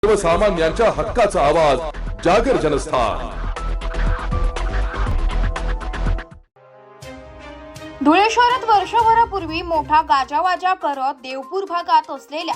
सर्वसामान्यांच्या हक्काचा आवाज जागर जनस्थान। धुळे शहरात वर्षभरापूर्वी मोठा गाजावाजा करत देवपूर भागात असलेल्या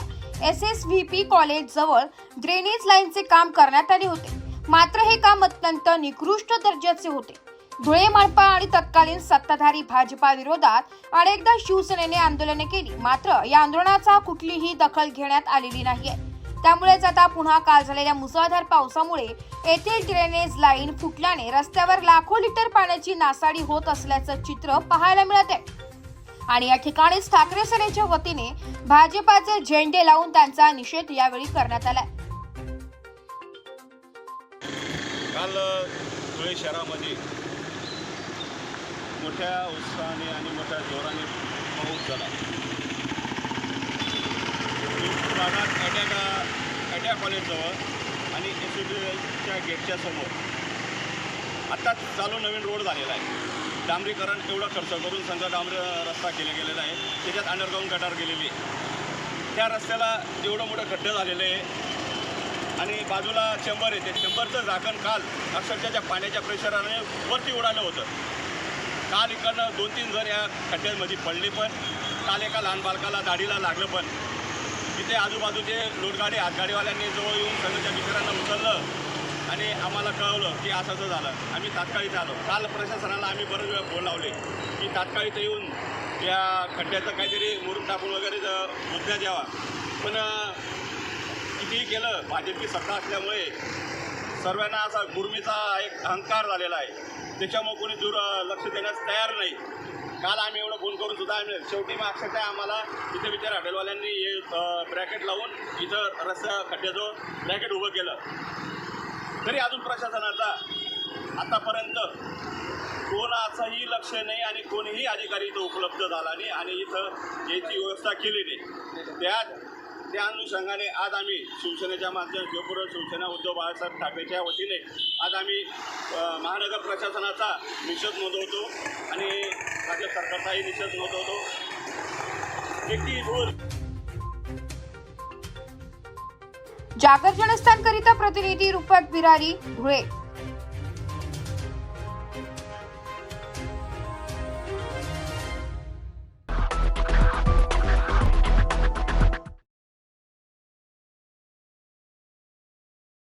SSVP कॉलेज जवळ ड्रेनेज लाईनचे काम करण्यात आले होते। मात्र हे काम अत्यंत निकृष्ट दर्जाचे होते। धुळे मनपा आणि तत्कालीन सत्ताधारी भाजपा विरोधात अनेकदा शिवसेनेने आंदोलने केली, मात्र या आंदोलनाचा कुठलीही दखल घेण्यात आलेली नाहीये। त्यामुळेच आता पुन्हा काल झालेल्या मुसळधार पावसामुळे येथील ड्रेनेज लाईन फुटल्याने रस्त्यावर लाखो लिटर पाण्याची नासाडी होत असल्याचं चित्र पाहायला मिळत आहे। आणि या ठिकाणीच ठाकरे सेनेच्या वतीने भाजपाचे झेंडे लावून त्यांचा निषेध यावेळी करण्यात आला। काल धुळे शहरामध्ये मोठ्या उत्साहाने आणि मोठ्या जोराने पाऊस झाला। भागात ॲड्या कॉलेजजवळ आणि SSVPच्या गेटच्या समोर आता चालू नवीन रोड झालेला आहे। डांबरीकरण एवढा खर्च करून संघ डांबरी रस्ता केला गेलेला आहे, त्याच्यात अंडरग्राऊंड गटार गेलेली आहे। त्या रस्त्याला एवढं मोठं खड्डे झालेले आहे आणि बाजूला चेंबर आहे, ते चेंबरचं झाकण काल अक्षरशः त्या पाण्याच्या प्रेशराने वरती उडालं होतं। काल इकडनं 2-3 जण या खड्ड्यांमध्ये पडले, पण काल एका लहान बालकाला दाढीला लागलं। पण तिथे आजूबाजूचे लोटगाडी हातगाडीवाल्यांनी जवळ येऊन सगळ्या मित्रांना उचललं आणि आम्हाला कळवलं की असं असं झालं। आम्ही तात्काळीत आलो। काल प्रशासनाला आम्ही बरेच वेळा फोन लावले की तात्काळीत येऊन या खड्ड्याचं काहीतरी मुरुम टाकून वगैरे मुद्दा द्यावा, पण कितीही केलं भाजपची सत्ता असल्यामुळे सर्वांना असा गुरमीचा एक अहंकार झालेला आहे, त्याच्यामुळे कोणी दूर लक्ष देण्यास तयार नाही। काल आम्ही एवढं फोन करून सुद्धा शेवटी मग अक्षरशः आम्हाला इथे विचार हॉटेलवाल्यांनी हे ब्रॅकेट लावून इथं रस्त्या खड्ड्याजवळ ब्रॅकेट उभं केलं, तरी अजून प्रशासनाचा आतापर्यंत कोणाचंही लक्ष नाही आणि कोणीही अधिकारी इथं उपलब्ध झाला नाही आणि इथं याची व्यवस्था केली नाही। त्या अनुषंगाने आज आम्ही शिवसेनेच्या माध्यमातून देवपूर शिवसेना उद्धव बाळासाहेब ठाकरेच्या वतीने आज आम्ही महानगर प्रशासनाचा निषेध नोंदवतो आणि राज्य सरकारचाही निषेध नोंदवतो। जागर जनस्थान करिता प्रतिनिधी रूपक बिरारी, धुळे।